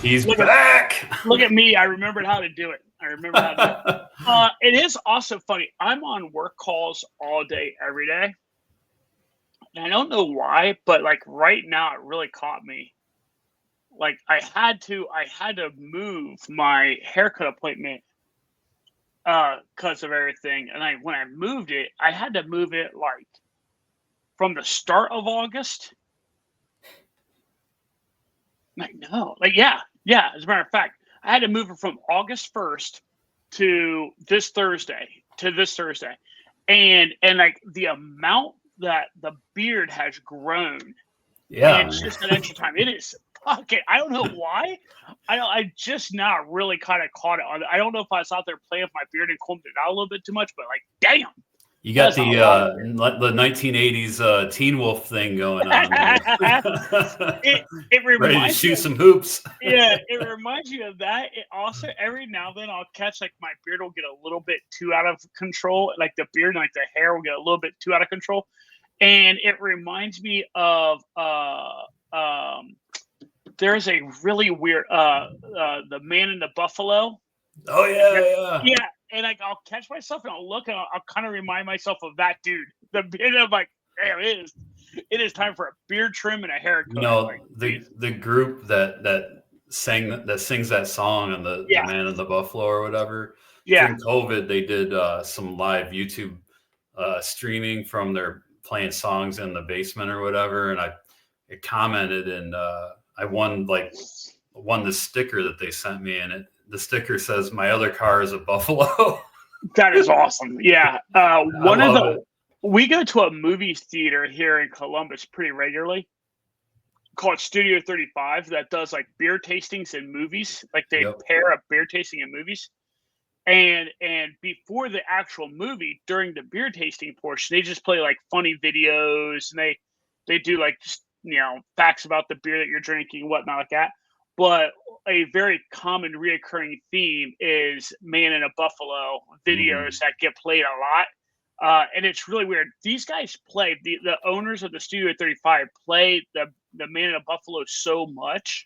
He's back. Look at me. I remembered how to do it. It is also funny. I'm on work calls all day, every day. And I don't know why, but like right now it really caught me. Like I had to move my haircut appointment because of everything. And when I moved it, I had to move it like from the start of August. Like, no, like, yeah. As a matter of fact, I had to move it from August 1st to this Thursday. And like the amount that the beard has grown. Yeah. And it's just an extra time. It is fucking, I don't know why. I just now really kind of caught it on. I don't know if I was out there playing with my beard and combed it out a little bit too much, but like, damn. You got the 1980s Teen Wolf thing going on. it reminds ready to shoot some hoops. Yeah, it reminds you of that. It also, every now and then I'll catch like my beard will get a little bit too out of control. Like the beard and like the hair will get a little bit too out of control. And it reminds me of there's a really weird The Man in the Buffalo. Oh yeah. Yeah. And like I'll catch myself and I'll look and I'll kind of remind myself of that dude. The beard, I'm like, damn, it is time for a beard trim and a haircut. You know, like, the group that sings that song on the Man in the Buffalo or whatever. Yeah. During COVID, they did some live YouTube streaming from their playing songs in the basement or whatever, and I commented and I won the sticker that they sent me, and the sticker says my other car is a Buffalo. That is awesome. Yeah. We go to a movie theater here in Columbus pretty regularly called Studio 35 that does like beer tastings in movies. Like they pair up beer tasting in movies. And before the actual movie, during the beer tasting portion, they just play like funny videos and they do like just, facts about the beer that you're drinking and whatnot like that. But a very common reoccurring theme is Man in a Buffalo videos that get played a lot. And it's really weird. These guys play, the owners of the Studio 35 play the Man in a Buffalo so much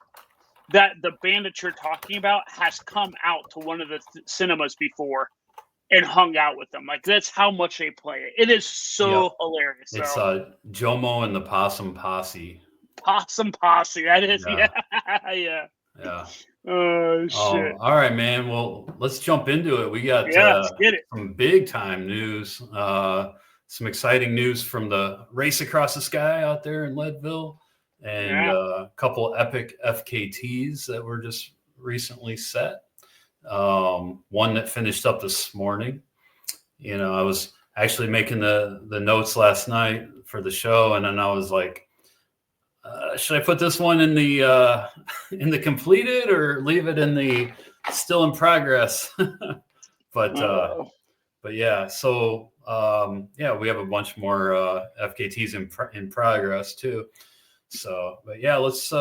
that the band that you're talking about has come out to one of the cinemas before and hung out with them. Like that's how much they play it. It is so hilarious. It's Jomo and the Possum Posse. Possum Posse. That is, yeah. Oh shit! All right, man. Well, let's jump into it. We got let's get it. Some big time news. Some exciting news from the Race Across the Sky out there in Leadville, and a couple epic FKTs that were just recently set. One that finished up this morning. I was actually making the notes last night for the show, and then I was like, should I put this one in the completed or leave it in the still in progress? but yeah, so we have a bunch more FKTs in progress too. So, but yeah, let's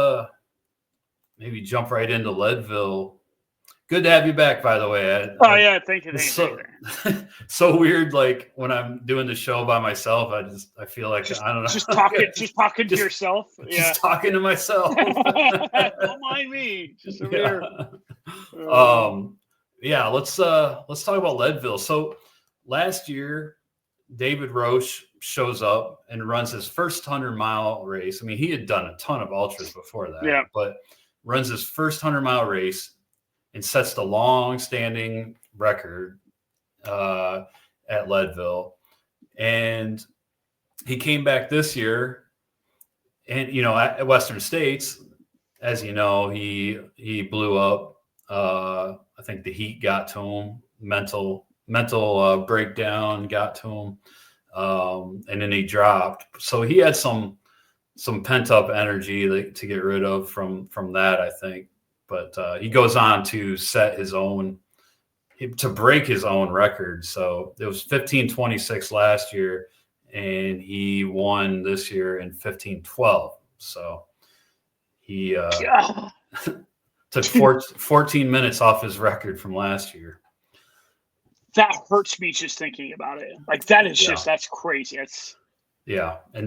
maybe jump right into Leadville. Good to have you back, by the way. Thank you. So weird. Like when I'm doing the show by myself, I feel like I don't know. Just talking to yourself. Just talking to myself. Don't mind me. Just over here. Let's talk about Leadville. So last year, David Roche shows up and runs his first 100-mile race. I mean, he had done a ton of ultras before that, but runs his first 100-mile race and sets the long-standing record at Leadville. And he came back this year, and at Western States, as you know, he blew up. I think the heat got to him, mental breakdown got to him, and then he dropped. So he had some pent-up energy to get rid of from that, I think. But he goes on to break his own record. So it was 15:26 last year, and he won this year in 15:12. So he took 14 minutes off his record from last year. That hurts me just thinking about it. Like that is that's crazy. And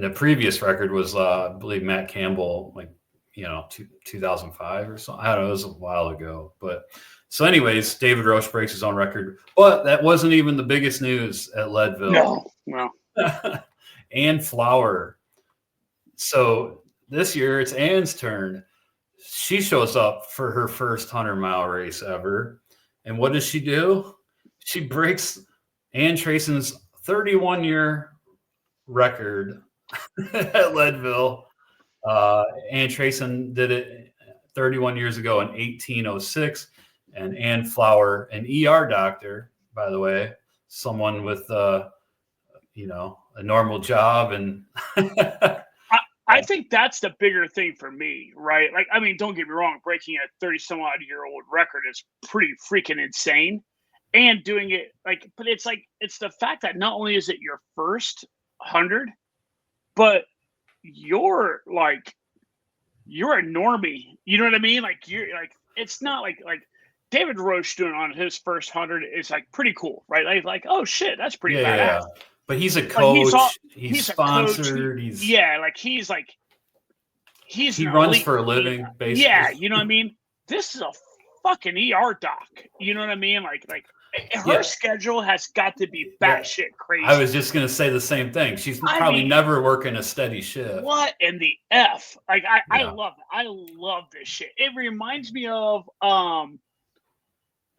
the previous record was I believe Matt Campbell like 2005 or something. I don't know. It was a while ago. But so anyways, David Roche breaks his own record. But that wasn't even the biggest news at Leadville. No. Ann Flower. So this year it's Ann's turn. She shows up for her first 100-mile race ever. And what does she do? She breaks Ann Trayson's 31-year record at Leadville. Ann Trayson did it 31 years ago in 1806. And Ann Flower, an ER doctor, by the way, someone with, a normal job. And I think that's the bigger thing for me, right? Like, I mean, don't get me wrong, breaking a 30-some-odd-year-old record is pretty freaking insane. And doing it but it's the fact that not only is it your first 100, but you're a normie. You know what I mean? Like, you're it's not like David Roche doing on his first 100 is pretty cool, right? Like oh shit, that's pretty badass. Yeah. But he's a coach. He's sponsored. He runs for a living, basically. Yeah, you know what I mean? This is a fucking ER doc. You know what I mean? Like her schedule has got to be batshit crazy. I was just gonna say the same thing. She's probably never working a steady shift. What in the F? I love it. I love this shit. It reminds me of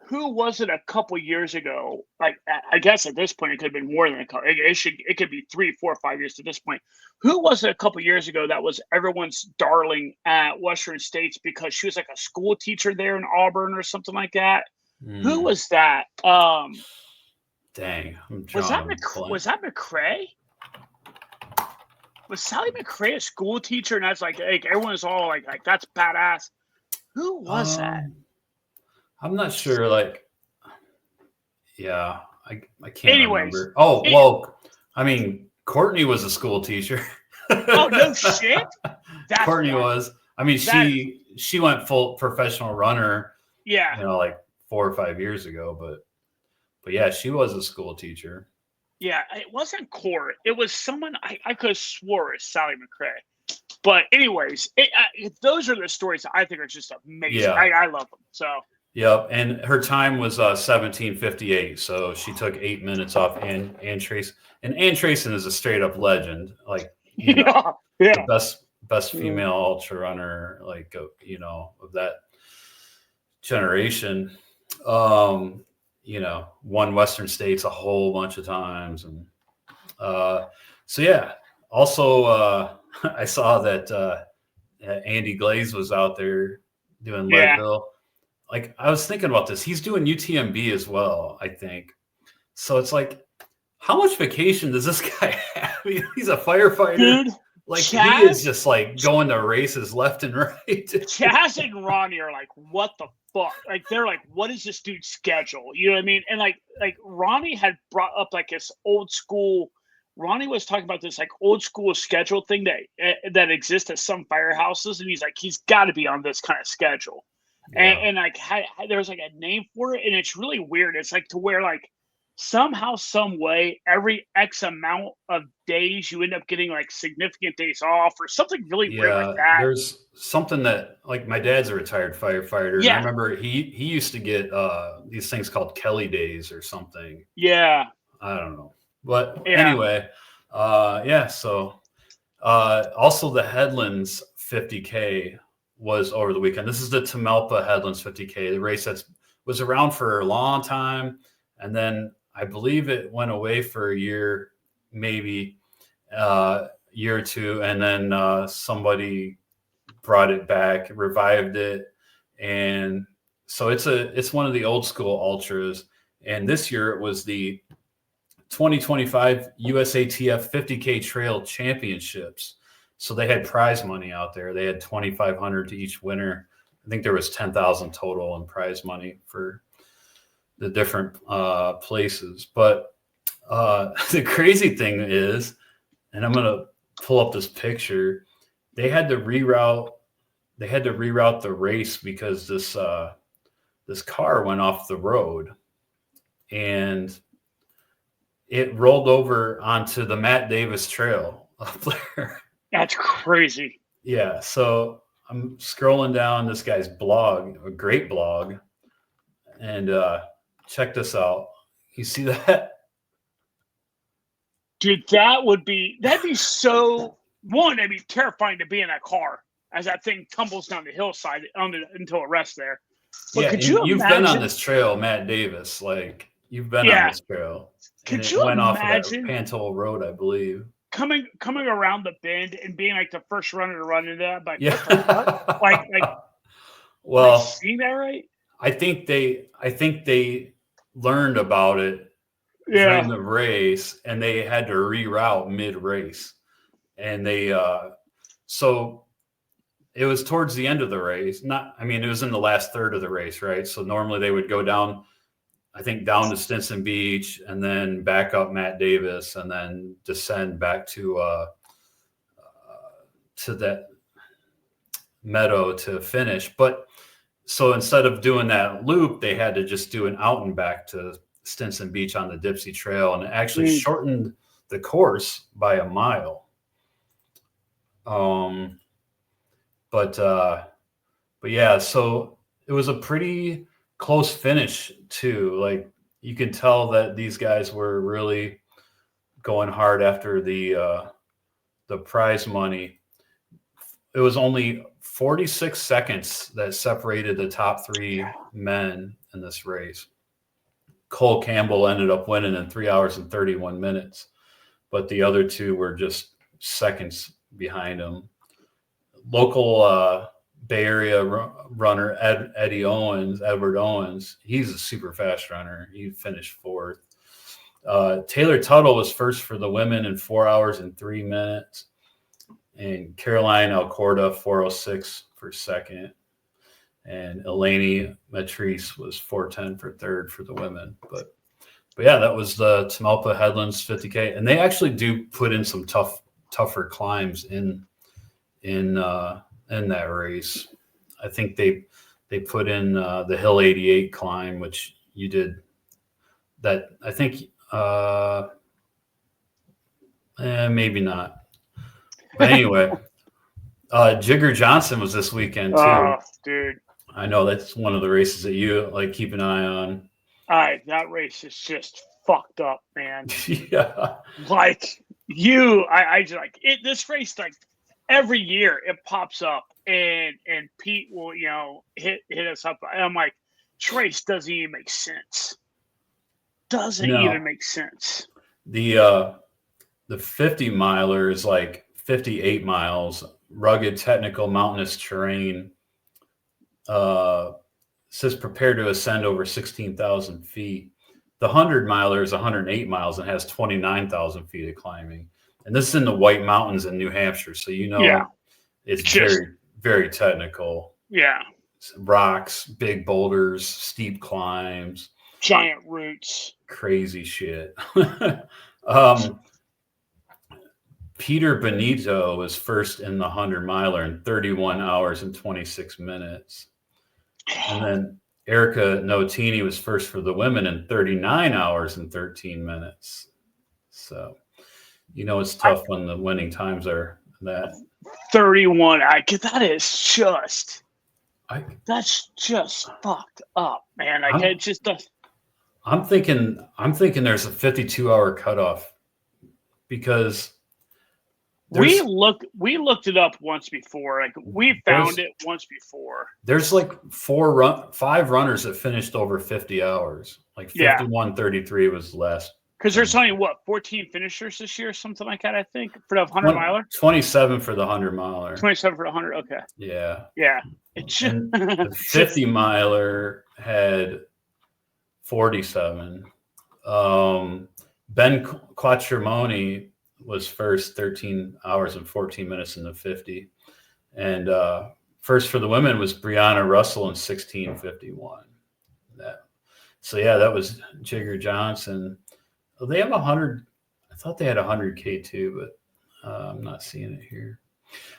who was it a couple years ago? I guess at this point it could have been more than a couple. It could be 3, 4, 5 years to this point. Who was it a couple years ago that was everyone's darling at Western States because she was like a school teacher there in Auburn or something like that? Who was that? Dang, was that McCrae? Was Sally McCrae a school teacher? And that's like everyone's all like that's badass. Who was that? I'm not sure. I can't remember. Well, I mean, Courtney was a school teacher. Oh no shit! Courtney was. I mean, she went full professional runner. Yeah. 4 or 5 years ago, but yeah, she was a school teacher. Yeah, it wasn't Court. It was someone I could have swore it's Sally McCrae. But anyways, those are the stories that I think are just amazing. Yeah. I love them. So. Yep, and her time was 17:58, so she took 8 minutes off Ann Trayson. And Ann Trayson is a straight up legend, the best female ultra runner, of that generation. Won Western States a whole bunch of times, and so yeah. Also, I saw that Andy Glaze was out there doing Leadville. I was thinking about this. He's doing UTMB as well, I think. So it's how much vacation does this guy have? He's a firefighter. Dude, he is just going to races left and right. Chaz and Ronnie are what the fuck? They're what is this dude's schedule? You know what I mean? And Ronnie had brought up this old school. Ronnie was talking about this old school schedule thing that exists at some firehouses, and he's got to be on this kind of schedule. Yeah. And there's a name for it, and it's really weird. It's to where somehow, some way, every X amount of days you end up getting significant days off or something really weird like that. There's something that my dad's a retired firefighter. Yeah. And I remember he used to get these things called Kelly days or something. Yeah. I don't know. But anyway, so also the Headlands 50K was over the weekend. This is the Tamalpa Headlands 50K, the race that was around for a long time. And then I believe it went away for a year, maybe year or two. And then somebody brought it back, revived it. And so it's one of the old school ultras. And this year it was the 2025 USATF 50K Trail Championships. So they had prize money out there. They had $2,500 to each winner. I think there was 10,000 total in prize money for the different places. But the crazy thing is, and I'm going to pull up this picture, they had to reroute the race because this car went off the road and it rolled over onto the Matt Davis Trail up there. That's crazy. Yeah. So I'm scrolling down this guy's blog, a great blog, and check this out. You see that? Dude, that'd be so that'd be terrifying to be in that car as that thing tumbles down the hillside until it rests there. But could you've been on this trail, Matt Davis. Like you've been on this trail. Could you imagine off of that Pantoll Road, I believe. Coming around the bend and being like the first runner to run into that, but like well, seeing that right? I think they learned about it during the race, and they had to reroute mid-race, and they so it was towards the end of the race. It was in the last third of the race, right? So normally they would go down, I think, down to Stinson Beach and then back up Matt Davis and then descend back to that meadow to finish. But so instead of doing that loop, they had to just do an out and back to Stinson Beach on the Dipsy Trail, and it actually shortened the course by a mile. But yeah, so it was a pretty close finish too. Like you can tell that these guys were really going hard after the prize money. It was only 46 seconds that separated the top three men in this race. Cole Campbell ended up winning in 3 hours and 31 minutes, but the other two were just seconds behind him. Local Bay Area runner Edward Owens, he's a super fast runner. He finished fourth. Taylor Tuttle was first for the women in 4 hours and 3 minutes. And Caroline Alcorda, 4:06 for second. And Eleni Matrice was 4:10 for third for the women. But yeah, that was the Tamalpa Headlands 50K. And they actually do put in some tougher climbs in that race. I think they put in the Hill 88 climb, which you did. That I think maybe not. But anyway, Jigger Johnson was this weekend too. Oh, dude. I know that's one of the races that you like keep an eye on. That race is just fucked up, man. Yeah. Like I just like it. This race, like every year it pops up and Pete will, hit us up. And I'm like, this race doesn't even make sense. Even make sense. The 50 miler is like 58 miles, rugged, technical, mountainous terrain. Says prepare to ascend over 16,000 feet. The 100 miler is 108 miles and has 29,000 feet of climbing. And this is in the White Mountains in New Hampshire. So, it's very, very technical. Yeah. Rocks, big boulders, steep climbs. Giant roots. Crazy shit. Peter Benito was first in the 100 miler in 31 hours and 26 minutes. And then Erica Notini was first for the women in 39 hours and 13 minutes. So, it's tough when the winning times are that. 31. That's just fucked up, man. I'm thinking there's a 52-hour cutoff because we looked it up once before. Like we found it once before. There's like 5 runners that finished over 50 hours. Like 51:33 was last. Because there's only 14 finishers this year, something like that. I think for the 100 miler. 27 for the 100 miler. 27 for the 100. Okay. Yeah. Yeah. And the 50 miler had 47. Ben Quattromoni was first, 13 hours and 14 minutes in the 50. And first for the women was Brianna Russell in 16:51. That was Jigger Johnson. They have 100. I thought they had 100K too, but I'm not seeing it here.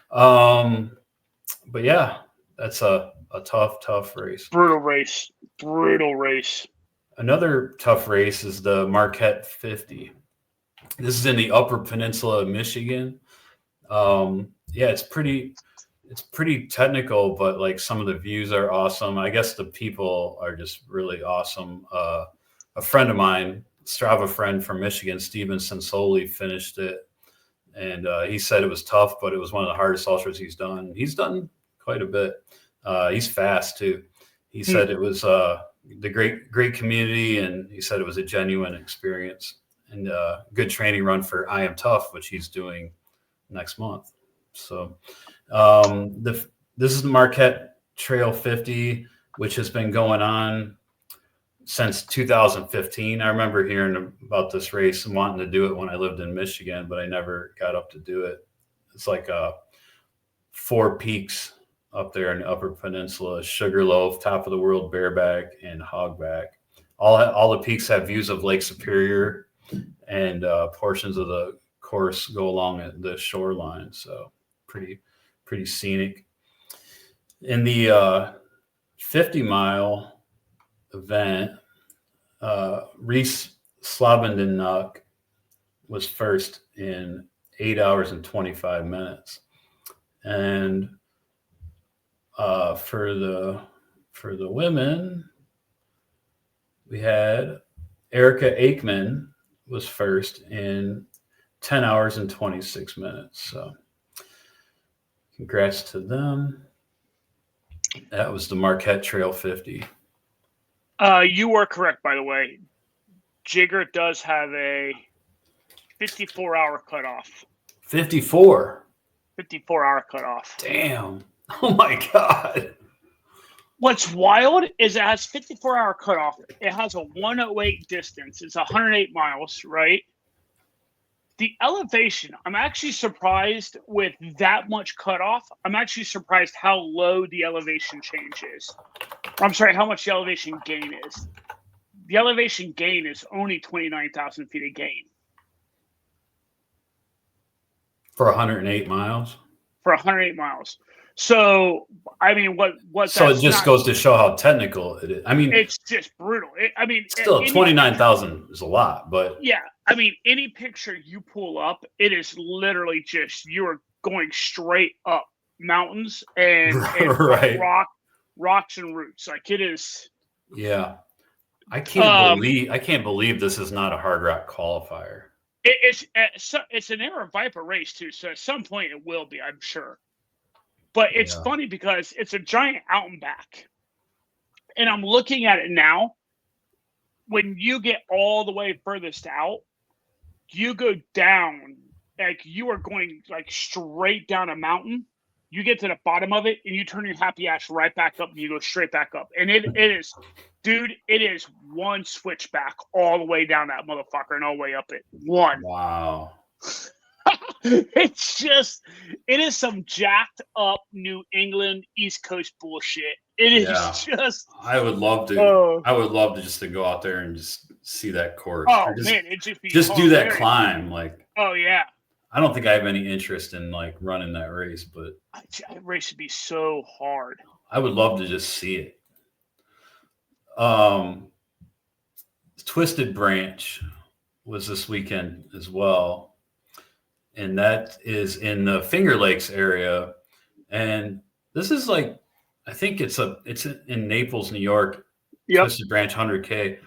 But yeah, that's a tough race. Brutal race. Another tough race is the Marquette 50. This is in the Upper Peninsula of Michigan. It's pretty it's pretty technical, but like some of the views are awesome. I guess the people are just really awesome. A friend of mine, Strava friend from Michigan, Steven Sensoli, finished it. And he said it was tough, but it was one of the hardest ultras he's done. He's done quite a bit. He's fast too. He said it was the great community, and he said it was a genuine experience and good training run for I Am Tough, which he's doing next month. So this is the Marquette Trail 50, which has been going on since 2015. I remember hearing about this race and wanting to do it when I lived in Michigan, but I never got up to do it. It's like 4 peaks up there in the Upper Peninsula: Sugarloaf, Top of the World, Bareback, and Hogback. All the peaks have views of Lake Superior, and portions of the course go along at the shoreline. So pretty scenic. In the 50-mile event, Reese Slobendinuk was first in 8 hours and 25 minutes. And for the women, we had Erica Aikman was first in 10 hours and 26 minutes. So congrats to them. That was the Marquette Trail 50. You were correct, by the way. Jigger does have a 54-hour cutoff. 54? 54-hour cutoff. Damn. Oh, my God. What's wild is it has 54-hour cutoff. It has a 108 distance. It's 108 miles, right? The elevation, I'm actually surprised with that much cutoff. I'm actually surprised how low the elevation change is. I'm sorry, how much the elevation gain is. The elevation gain is only 29,000 feet of gain. For 108 miles? For 108 miles. So, I mean, what? So it just goes to show how technical it is. I mean, it's just brutal. Still, 29,000 is a lot, but yeah. I mean, any picture you pull up, it is literally just you are going straight up mountains and right. rocks and roots. Like it is. Yeah, I can't believe this is not a hard rock qualifier. It's an Era Viper race too, so at some point it will be, I'm sure. But it's funny because it's a giant out and back. And I'm looking at it now. When you get all the way furthest out, you go down, like you are going like straight down a mountain. You get to the bottom of it and you turn your happy ass right back up and you go straight back up. And it is, dude, it is one switchback all the way down that motherfucker and all the way up it. One. Wow. It is some jacked up New England East Coast bullshit. It is just. I would love to just to go out there and just see that course. Oh man, it'd just be do that climb. Like, oh yeah. I don't think I have any interest in like running that race, but that race would be so hard. I would love to just see it. Twisted Branch was this weekend as well. And that is in the Finger Lakes area. And this is like, I think it's in Naples, New York. Yep. Twisted Branch 100K.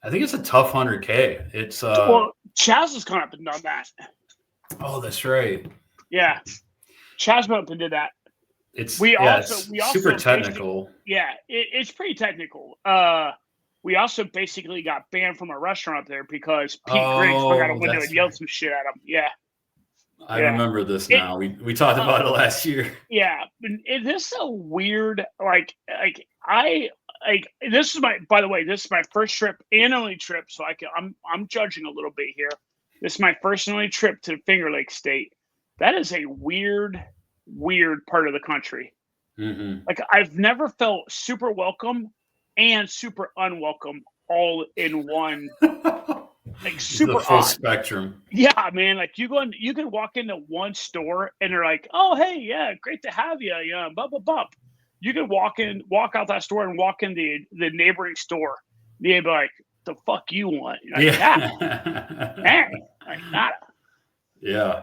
I think it's a tough 100K. It's Chaz has gone up and done that. Oh, that's right. Yeah. Chaz went up and did that. It's also super technical. Yeah, it's pretty technical. We also basically got banned from a restaurant up there because Pete Griggs hung out a window and yelled some shit at him. Yeah. I remember this now. We talked about it last year. Yeah. This is a weird, this is my first trip and only trip. So I'm judging a little bit here. This is my first and only trip to Finger Lake State. That is a weird part of the country. Mm-hmm. Like I've never felt super welcome and super unwelcome all in one. Like super the full odd spectrum. Yeah, man. Like you can walk into one store and they're like, "Oh, hey, yeah, great to have you." Yeah, blah blah blah. You can walk out that store and walk in the neighboring store. They'd be like, "The fuck you want?" Like, hey, like nada. Yeah,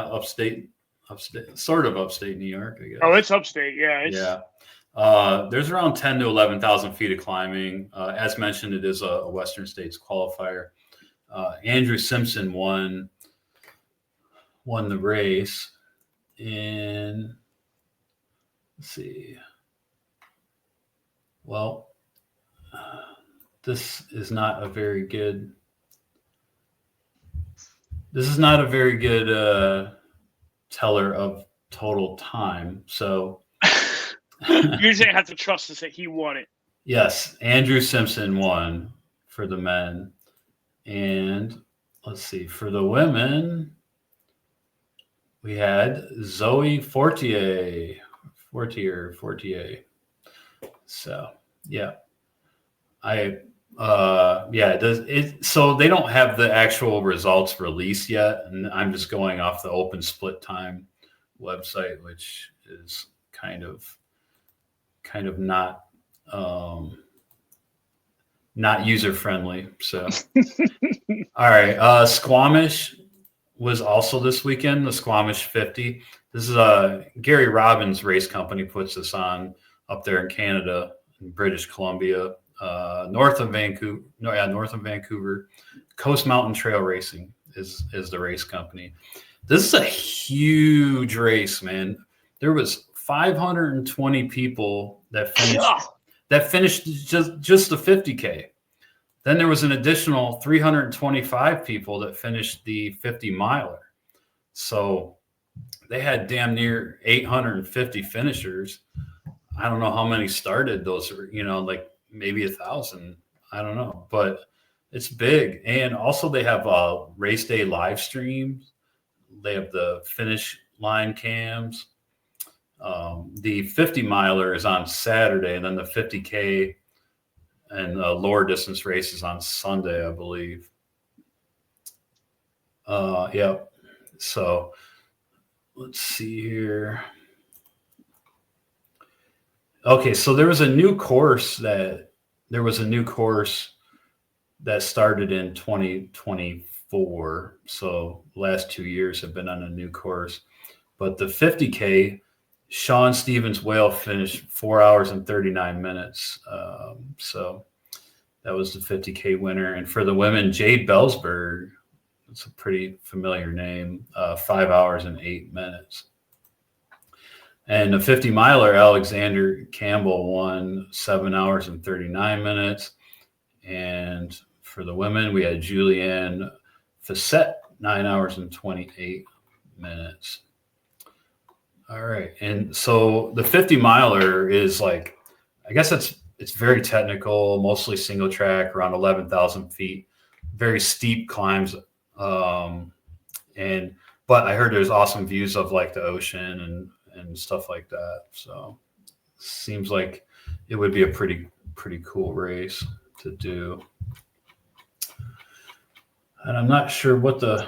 upstate upstate, sort of upstate New York, I guess. Oh, it's upstate. Yeah. Yeah. There's around 10 to 11,000 feet of climbing. As mentioned, it is a Western States qualifier. Andrew Simpson won the race. And let's see. Well, this is not a very good teller of total time. So usually I have to trust us that he won it. Yes, Andrew Simpson won for the men. And let's see, for the women, we had Zoe Fortier. So yeah, so they don't have the actual results released yet, and I'm just going off the Open Split Time website, which is kind of not user friendly. So all right, Squamish was also this weekend, the Squamish 50. This is Gary Robbins Race Company puts this on up there in Canada, in British Columbia, north of Vancouver. Coast Mountain Trail Racing is the race company. This is a huge race, man. There was 520 people that finished just the 50K. Then there was an additional 325 people that finished the 50 miler. So they had damn near 850 finishers. I don't know how many started those, like maybe 1,000. I don't know, but it's big. And also they have race day live streams. They have the finish line cams. The 50 miler is on Saturday, and then the 50K and lower distance races on Sunday, I believe. Yeah. So let's see here. Okay, so there was a new course that started in 2024. So the last 2 years have been on a new course. But the 50K, Sean Stevens Whale finished 4 hours and 39 minutes. So that was the 50K winner. And for the women, Jade Bellsberg, it's a pretty familiar name, 5 hours and 8 minutes. And the 50 miler, Alexander Campbell won 7 hours and 39 minutes. And for the women, we had Julianne Facette, 9 hours and 28 minutes. All right. And so the 50 miler is like, I guess it's very technical, mostly single track, around 11,000 feet, very steep climbs. But I heard there's awesome views of like the ocean and stuff like that. So seems like it would be a pretty cool race to do. And I'm not sure what the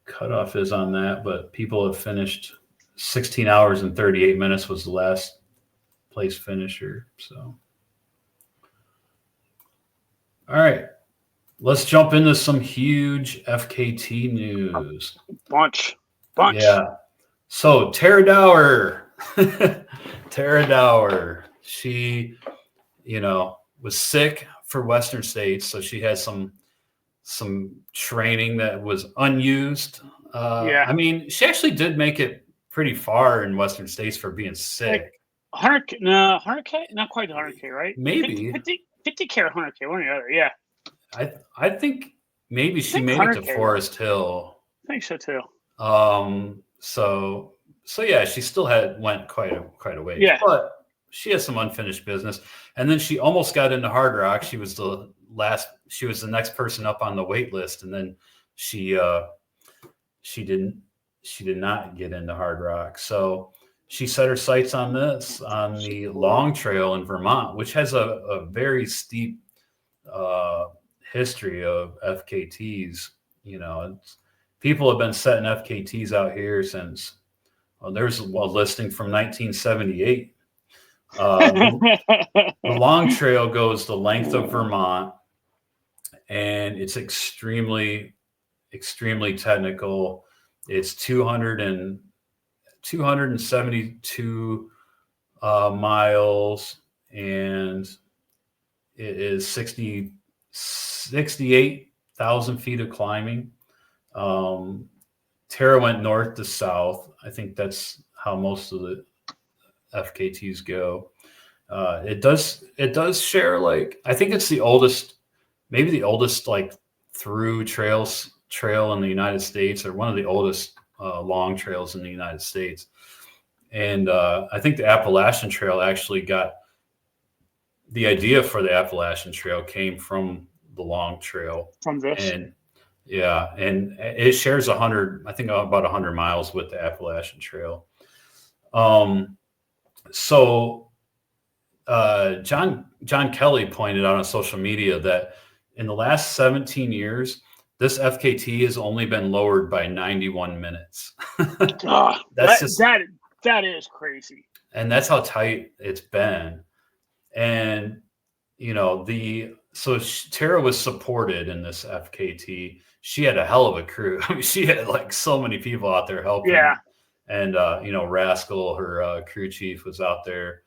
cutoff is on that, but people have finished 16 hours and 38 minutes was the last place finisher. So, all right, let's jump into some huge FKT news. Bunch. Yeah. So Tara Dower, she, was sick for Western States. So she has some training that was unused. I mean, she actually did make it pretty far in Western States for being sick. Like 100K? Not quite 100K, right? Maybe. 50K or 100K, one or the other, yeah. I think maybe she made it to Forest Hill. I think so too. So yeah, she still went quite a way. Yeah. But she has some unfinished business. And then she almost got into Hard Rock. She was the next person up on the wait list, and then she did not get into Hard Rock. So she set her sights on the Long Trail in Vermont, which has a very steep history of FKTs. People have been setting FKTs out here since there's a listing from 1978. The Long Trail goes the length of Vermont, and it's extremely, extremely technical. It's 200 and 272 miles, and it is 68,000 feet of climbing. Tara went north to south. I think that's how most of the FKTs go. It does share, like, I think it's the oldest, maybe the oldest like through trail in the United States, or one of the oldest long trails in the United States. And I think the Appalachian Trail actually got the idea for the Appalachian Trail came from the long trail. From this. And yeah, and it shares 100, I think about 100 miles with the Appalachian Trail. So John Kelly pointed out on social media that in the last 17 years, this FKT has only been lowered by 91 minutes. That is crazy. And that's how tight it's been. And, you know, Tara was supported in this FKT. She had a hell of a crew. I mean, she had like so many people out there helping. Yeah. And, you know, Rascal, her crew chief, was out there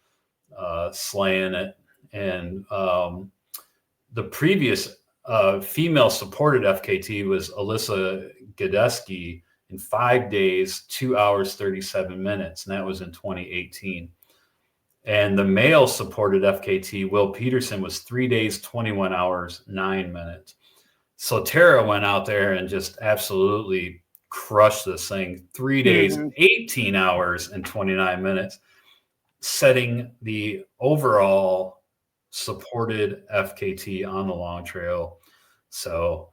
slaying it. And the previous female supported FKT was Alyssa Gadeski in 5 days, 2 hours, 37 minutes. And that was in 2018. And the male supported FKT, Will Peterson, was 3 days, 21 hours, 9 minutes. So Tara went out there and just absolutely crushed this thing. 3 days, 18 hours, and 29 minutes, setting the overall supported FKT on the long trail. So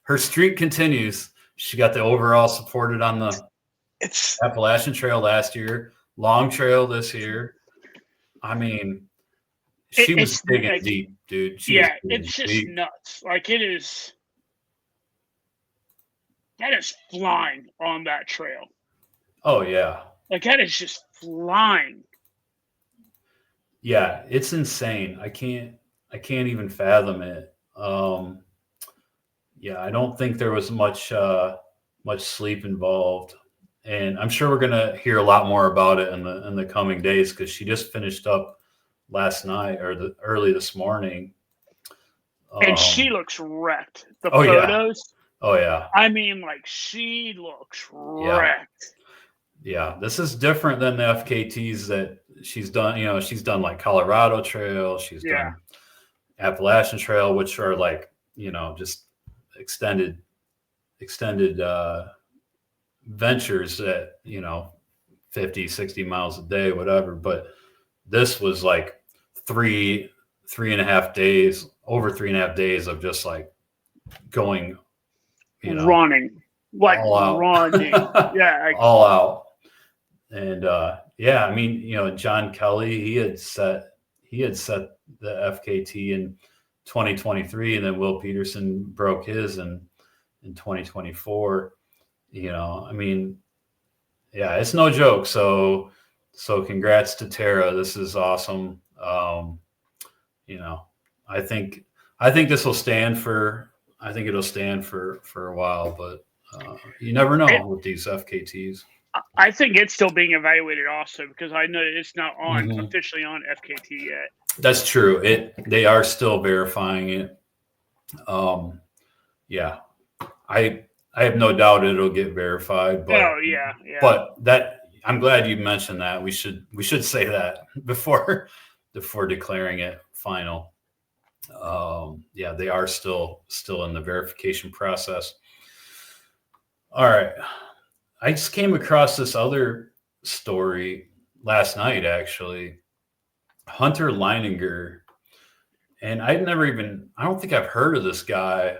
her streak continues. She got the overall supported on the Appalachian Trail last year, long trail this year. I mean, she was digging deep, dude. It's just deep. Nuts. Like, that is flying on that trail. Oh yeah. Like, that is just flying. Yeah, it's insane. I can't even fathom it. Yeah, I don't think there was much sleep involved. And I'm sure we're gonna hear a lot more about it in the coming days, because she just finished up last night or early this morning. And she looks wrecked. The photos. Yeah. Oh yeah. I mean, like, she looks wrecked. Yeah, this is different than the FKTs that she's done. You know, she's done like Colorado Trail. She's done Appalachian Trail, which are like, you know, just extended ventures at, you know, 50, 60 miles a day, whatever. But this was like over 3.5 days of just like going, you know, running, like running. Yeah. All out. And I mean, you know, John Kelly, he had set the FKT in 2023, and then Will Peterson broke his in 2024. You know, I mean, yeah, it's no joke. So congrats to Tara. This is awesome. You know, I think this will stand for. I think it'll stand for a while, but you never know with these FKTs. I think it's still being evaluated also, because I know it's not officially on FKT yet. That's true. They are still verifying it. Yeah, I have no doubt it'll get verified. But, But I'm glad you mentioned that. We should say that before declaring it final. Yeah, they are still in the verification process. All right. I just came across this other story last night, actually. Hunter Leininger. And I don't think I've heard of this guy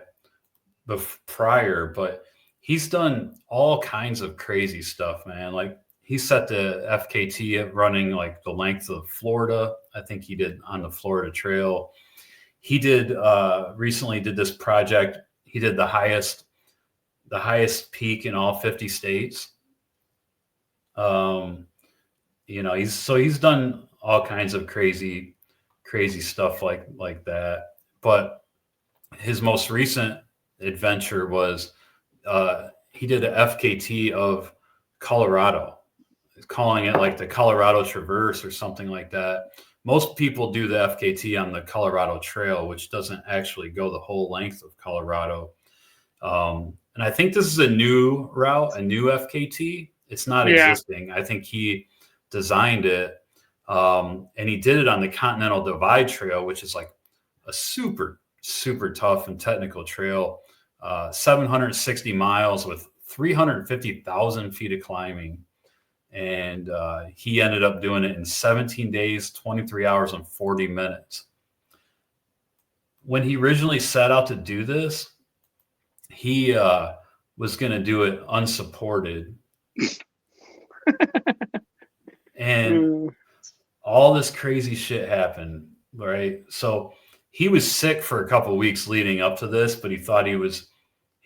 prior, but he's done all kinds of crazy stuff, man. Like, he set the FKT at running like the length of Florida. I think he did on the Florida Trail. He did recently did this project. He did the highest peak in all 50 states. You know, he's done all kinds of crazy stuff like that. But his most recent adventure was he did an FKT of Colorado. calling it like the Colorado Traverse or something like that. Most people do the FKT on the Colorado Trail, which doesn't actually go the whole length of Colorado. And I think this is a new route, a new FKT. It's not existing. I think he designed it, and he did it on the Continental Divide Trail, which is like a super, super tough and technical trail, 760 miles with 350,000 feet of climbing. And he ended up doing it in 17 days, 23 hours, and 40 minutes. When he originally set out to do this, he was going to do it unsupported. And all this crazy shit happened, right? So he was sick for a couple of weeks leading up to this, but he thought he was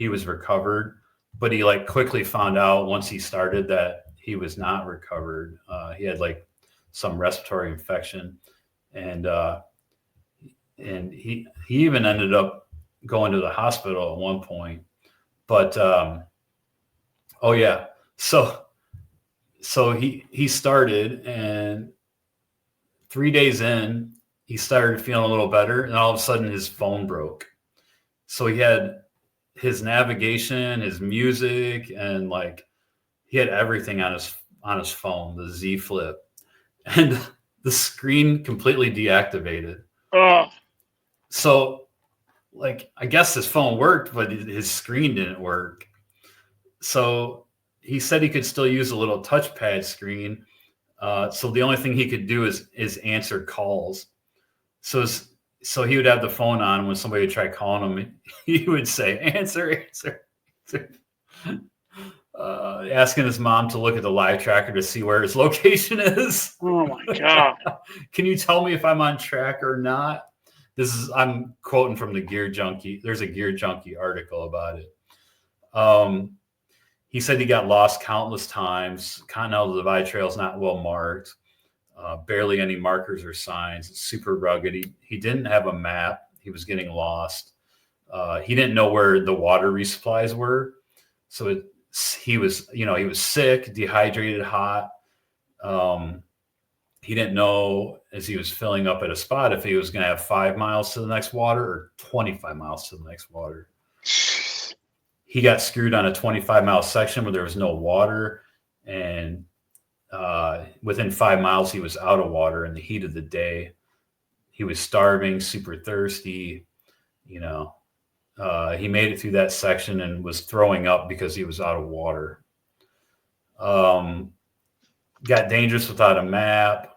recovered. But he like quickly found out once he started that he was not recovered. He had like some respiratory infection, and he even ended up going to the hospital at one point. But so he started, and 3 days in, he started feeling a little better, and all of a sudden his phone broke. So he had his navigation, his music, and like he had everything on his phone, the Z Flip, and the screen completely deactivated. So like, I guess his phone worked, but his screen didn't work. So he said he could still use a little touchpad screen. So the only thing he could do is answer calls. So he would have the phone on when somebody would try calling him. He would say, answer. Asking his mom to look at the live tracker to see where his location is. Oh my God. Can you tell me if I'm on track or not? I'm quoting from the Gear Junkie. There's a Gear Junkie article about it. He said he got lost countless times. Continental Divide Trail is not well marked. Barely any markers or signs. It's super rugged. He didn't have a map. He was getting lost. He didn't know where the water resupplies were. So he was sick, dehydrated, hot. He didn't know as he was filling up at a spot if he was going to have 5 miles to the next water or 25 miles to the next water. He got screwed on a 25-mile section where there was no water, and within 5 miles, he was out of water in the heat of the day. He was starving, super thirsty. He made it through that section and was throwing up because he was out of water. Got dangerous without a map.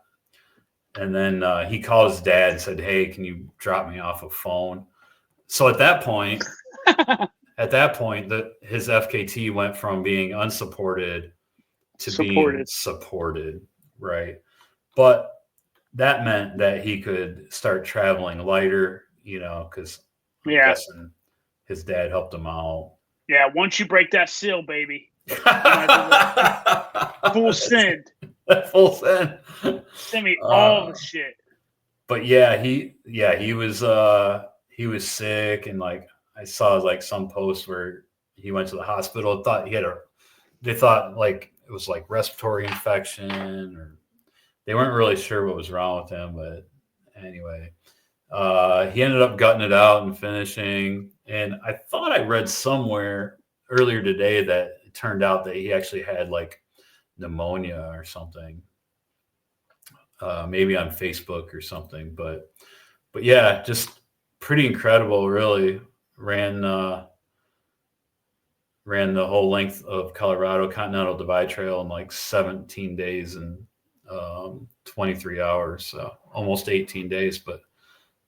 And then he called his dad and said, hey, can you drop me off a phone? So at that point, his FKT went from being unsupported to being supported, right? But that meant that he could start traveling lighter, because I'm guessing his dad helped him out. Yeah, once you break that seal, baby. Full send. Full send. Send me all the shit. But he was sick, and like I saw like some post where he went to the hospital. They thought like it was like respiratory infection, or they weren't really sure what was wrong with him. But anyway, he ended up gutting it out and finishing. And I thought I read somewhere earlier today that it turned out that he actually had like pneumonia or something, maybe on Facebook or something. But yeah, just pretty incredible. Really ran the whole length of Colorado Continental Divide Trail in like 17 days and 23 hours, so almost 18 days. But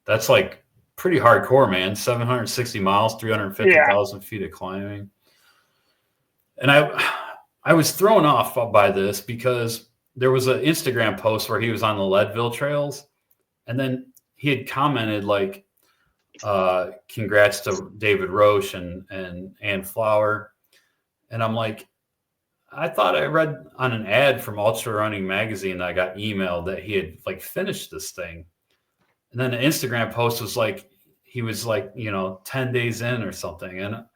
that's like pretty hardcore, man. 760 miles, 350,000 feet of climbing. And I was thrown off by this because there was an Instagram post where he was on the Leadville trails, and then he had commented like, congrats to David Roche and Flower. And I'm like, I thought I read on an ad from Ultra Running Magazine that I got emailed that he had like finished this thing. And then the Instagram post was like, he was like, 10 days in or something. And I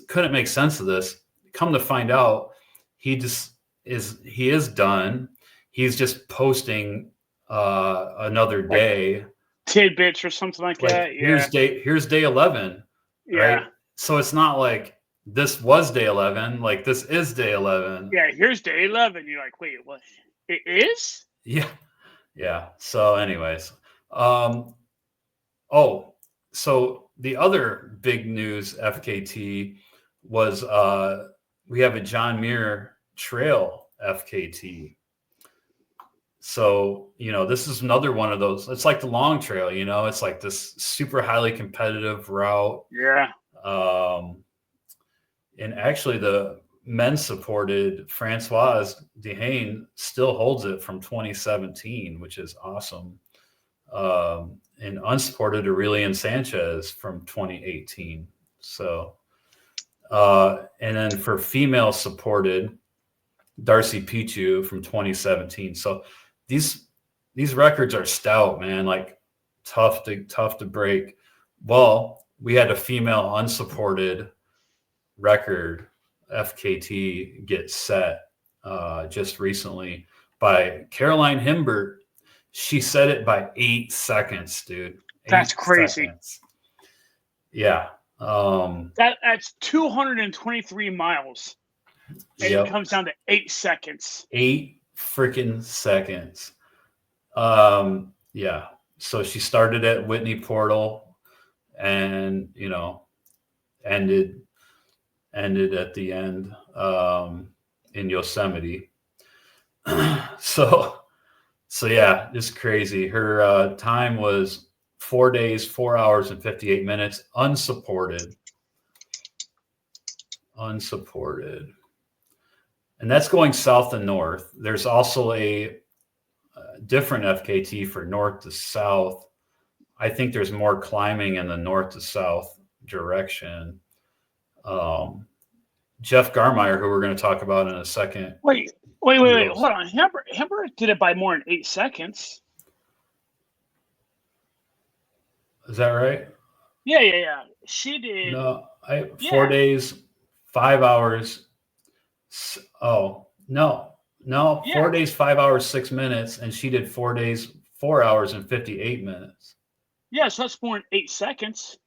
couldn't make sense of this. Come to find out, he just he is done. He's just posting another day, tidbits or something like that. Here's day 11. Yeah. Right. So it's not like this was day 11. Like this is day 11. Yeah. Here's day 11. You're like, wait, what? It is? Yeah. Yeah. So, anyways, so the other big news FKT was we have a John Muir Trail FKT. So, this is another one of those. It's like the long trail, it's like this super highly competitive route. Yeah. And actually the men's supported Francois Dehaene still holds it from 2017, which is awesome. And unsupported Aurelian Sanchez from 2018. So, and then for female supported, Darcy Pichu from 2017. So these records are stout, man. Like tough to break. Well, we had a female unsupported record FKT get set just recently by Caroline Himbert. She set it by 8 seconds, dude. That's crazy. Seconds. Yeah. That's 223 miles. And it comes down to 8 seconds. 8 freaking seconds. Yeah. So she started at Whitney Portal and, ended at the end in Yosemite. So yeah, just crazy. Her time was 4 days, 4 hours and 58 minutes, unsupported. And that's going south and north. There's also a different FKT for north to south. I think there's more climbing in the north to south direction. Jeff Garmire, who we're going to talk about in a second. Wait. Hold on. Himbert did it by more than 8 seconds. Is that right? Yeah. She did. No, 4 days, 5 hours. Oh, no. 4 days, 5 hours, 6 minutes. And she did 4 days, 4 hours and 58 minutes. Yeah, so that's more than 8 seconds.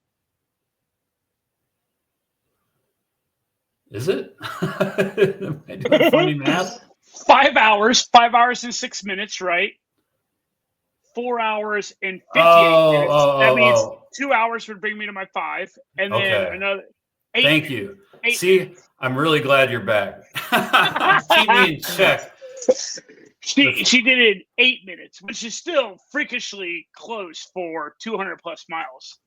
Is it? Am I doing funny math? 5 hours and 6 minutes, right? 4 hours and 58 minutes. That means 2 hours would bring me to my 5. And then another 8. Thank you. See, I'm really glad you're back. Keep me in check. She did it in 8 minutes, which is still freakishly close for 200 plus miles.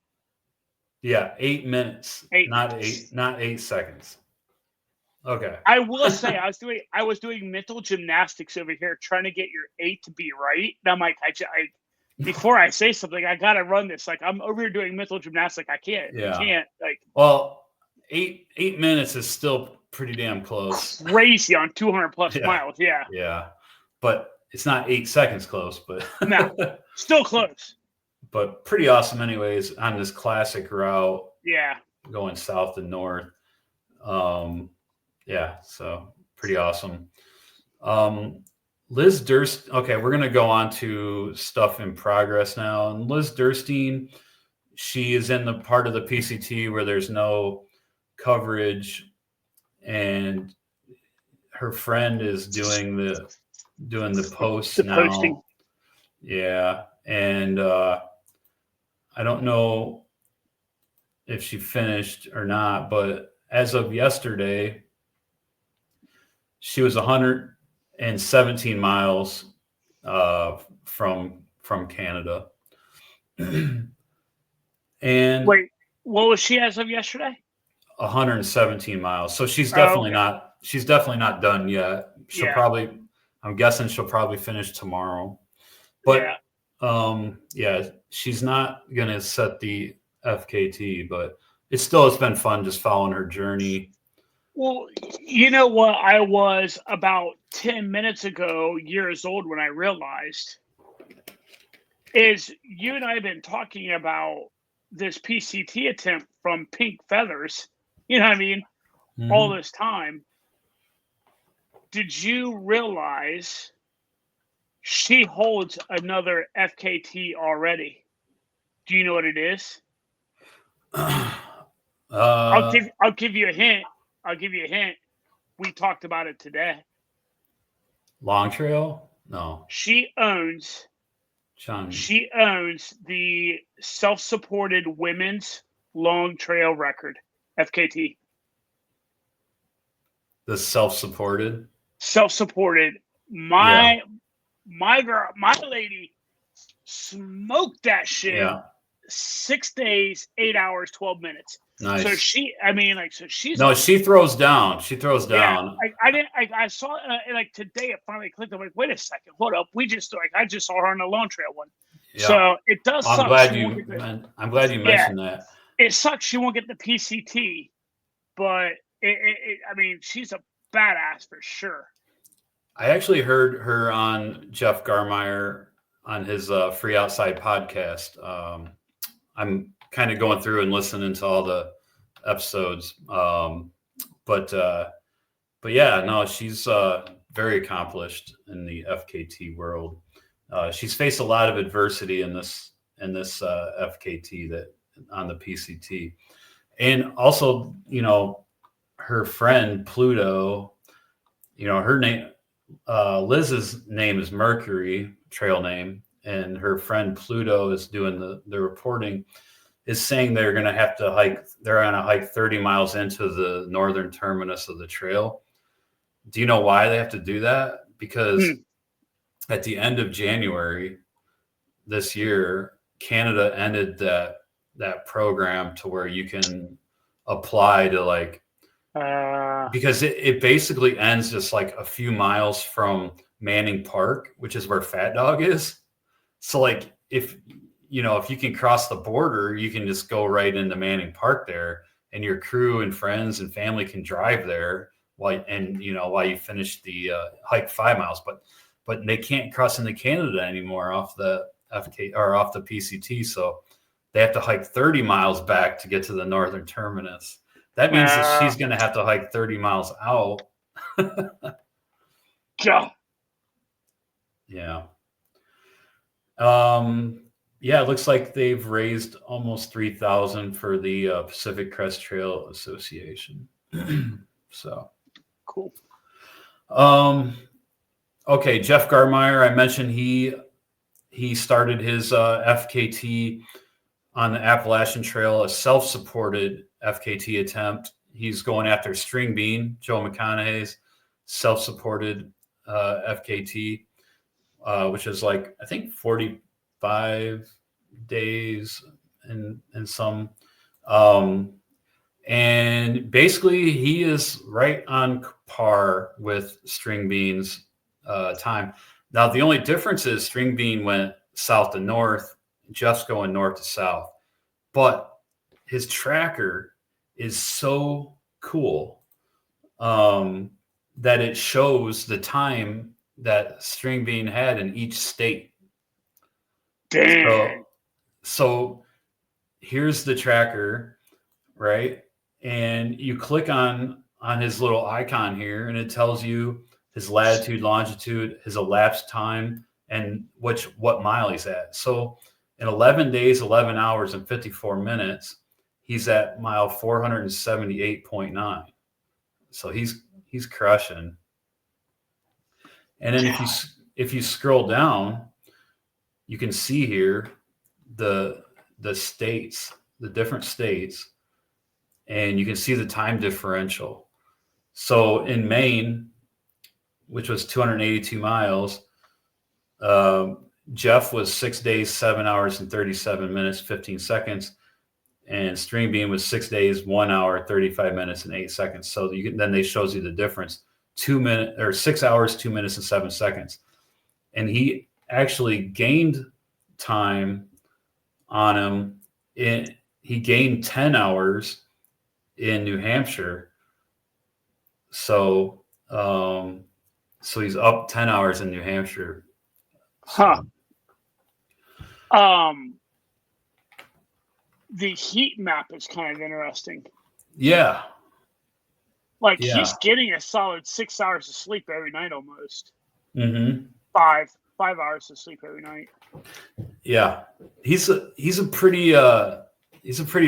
Yeah, 8 minutes. Not 8 seconds. Okay. I will say I was doing mental gymnastics over here trying to get your 8 to be right. And I'm like, I before I say something, I gotta run this. Like I'm over here doing mental gymnastics. I can't. Yeah. I can't. Like. Well, 8 minutes is still pretty damn close. Crazy on 200 plus miles. Yeah. Yeah, but it's not 8 seconds close. But no, still close. But pretty awesome, anyways, on this classic route. Yeah. Going south and north. Yeah, so pretty awesome. Liz Derstine. Okay, we're gonna go on to stuff in progress now. And Liz Derstine, she is in the part of the PCT where there's no coverage, and her friend is doing the posts now. Posting. Yeah, and I don't know if she finished or not, but as of yesterday, she was 117 miles from Canada. And wait, what was she as of yesterday? 117 miles. So she's definitely not done yet. I'm guessing she'll probably finish tomorrow. But she's not gonna set the FKT, but it still has been fun just following her journey. Well, you know what? I was about 10 minutes ago years old when I realized is you and I have been talking about this PCT attempt from Pink Feathers, you know what I mean, all this time. did you realize she holds another FKT already? Do you know what it is? I'll give you a hint. We talked about it today. Long Trail? No. She owns the self-supported women's long trail record, FKT. The self-supported? Self-supported. My girl, my lady smoked that shit. Yeah. 6 days, 8 hours, 12 minutes. Nice. So she's. No, she throws down. She throws down. I saw like today. It finally clicked. I'm like, wait a second, hold up. I just saw her on the long trail one. Yeah. So it does. I'm suck. glad you mentioned that. It sucks. She won't get the PCT, but I mean, she's a badass for sure. I actually heard her on Jeff Garmire on his Free Outside podcast. I'm kind of going through and listening to all the episodes. But yeah, no, she's very accomplished in the FKT world. She's faced a lot of adversity in this FKT that on the PCT. And also, her friend Pluto, her name, Liz's name is Mercury, trail name, and her friend Pluto is doing the reporting, is saying they're going to have to hike. They're going to hike 30 miles into the northern terminus of the trail. Do you know why they have to do that? Because at the end of January this year, Canada ended that program to where you can apply to because it basically ends just like a few miles from Manning Park, which is where Fat Dog is. So if you can cross the border, you can just go right into Manning Park there, and your crew and friends and family can drive there while you finish the hike 5 miles. But they can't cross into Canada anymore off the FK or off the PCT, so they have to hike 30 miles back to get to the northern terminus. That means that she's going to have to hike 30 miles out. Yeah. Yeah. Yeah, it looks like they've raised almost $3,000 for the Pacific Crest Trail Association. So cool. Okay, Jeff Garmire, I mentioned he started his FKT on the Appalachian Trail, a self-supported FKT attempt. He's going after String Bean, Joe McConaughey's self-supported FKT, which is I think 45 days and some. And basically he is right on par with String Bean's time. Now, the only difference is String Bean went south to north, Jeff's going north to south. But his tracker is so cool that it shows the time that String Bean had in each state. Damn. So here's the tracker, right? And you click on his little icon here, and it tells you his latitude, longitude, his elapsed time, and what mile he's at. So in 11 days, 11 hours, and 54 minutes, he's at mile 478.9. So he's crushing. And then if you scroll down, you can see here the states, the different states, and you can see the time differential. So in Maine, which was 282 miles, Jeff was 6 days, 7 hours, and 37 minutes, 15 seconds. And String Bean was 6 days, 1 hour, 35 minutes, and 8 seconds. So then they shows you the difference: 2 minutes or 6 hours, 2 minutes, and 7 seconds. And he actually gained time on him. He gained 10 hours in New Hampshire. So he's up 10 hours in New Hampshire. Huh. The heat map is kind of interesting. Yeah. Like he's getting a solid 6 hours of sleep every night almost. Mm-hmm. 5 hours of sleep every night. Yeah, he's a pretty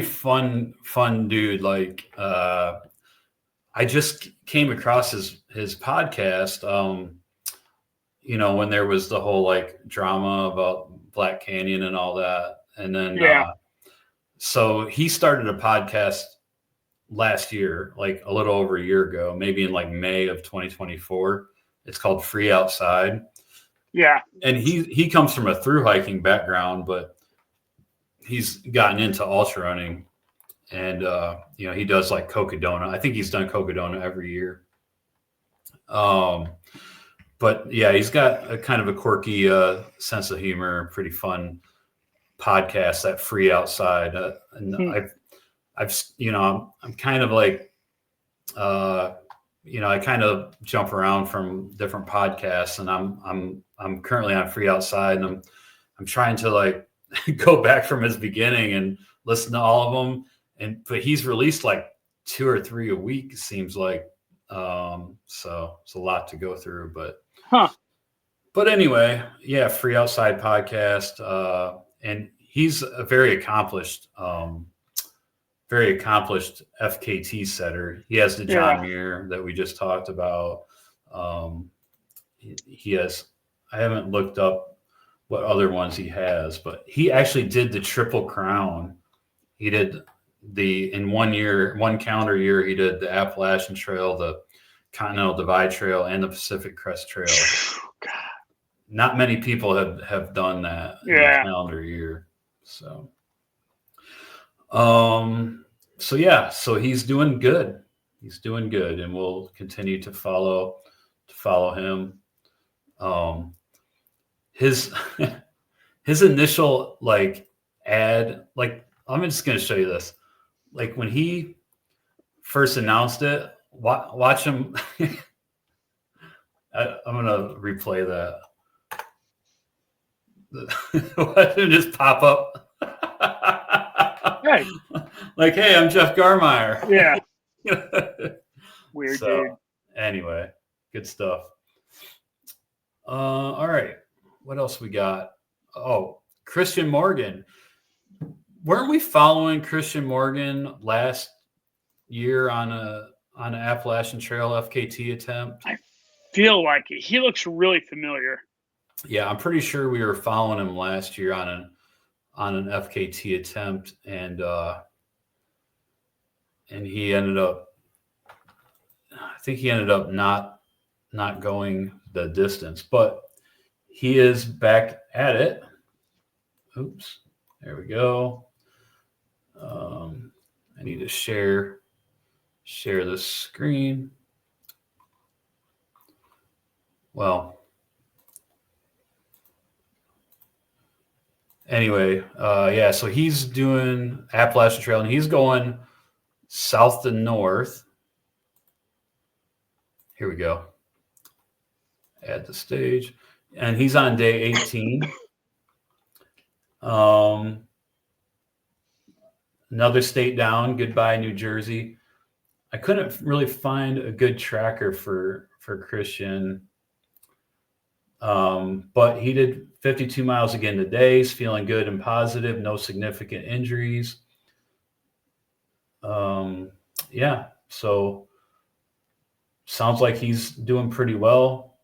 fun dude. Like I just came across his podcast. When there was the whole like drama about Black Canyon and all that, and then so he started a podcast last year, like a little over a year ago, maybe in like May of 2024. It's called Free Outside. Yeah. And he comes from a thru hiking background, but he's gotten into ultra running, and he does like Cocodona. I think he's done Cocodona every year. But yeah, he's got a kind of a quirky sense of humor, pretty fun podcast, that Free Outside. And I'm kind of like, I kind of jump around from different podcasts, and I'm currently on Free Outside, and I'm trying to like go back from his beginning and listen to all of them. But he's released like 2 or 3 a week, it seems like. So it's a lot to go through, but anyway, yeah, Free Outside podcast. And he's a very accomplished FKT setter. He has the John Muir that we just talked about. He has, I haven't looked up what other ones he has, but he actually did the Triple Crown. He did in 1 year, 1 calendar year, he did the Appalachian Trail, the Continental Divide Trail, and the Pacific Crest Trail. God. Not many people have done that in a calendar year. So he's doing good. He's doing good, and we'll continue to follow him. His initial like ad, like I'm just gonna show you this. Like when he first announced it, watch him. I'm gonna replay that. Watch him just pop up. Hey. Like, hey, I'm Jeff Garmire. Yeah. Weird dude. Anyway, good stuff. All right. What else we got? Oh, Kristian Morgan. Weren't we following Kristian Morgan last year on an Appalachian Trail FKT attempt? I feel like it. He looks really familiar. Yeah, I'm pretty sure we were following him last year on an FKT attempt, and he ended up, I think he ended up not going the distance, but he is back at it. Oops, there we go. I need to share the screen. Well, anyway, so he's doing Appalachian Trail, and he's going south to north. Here we go. Add the stage. And he's on day 18. Another state down. Goodbye, New Jersey. I couldn't really find a good tracker for Kristian. But he did 52 miles again today. He's feeling good and positive. No significant injuries. So sounds like he's doing pretty well.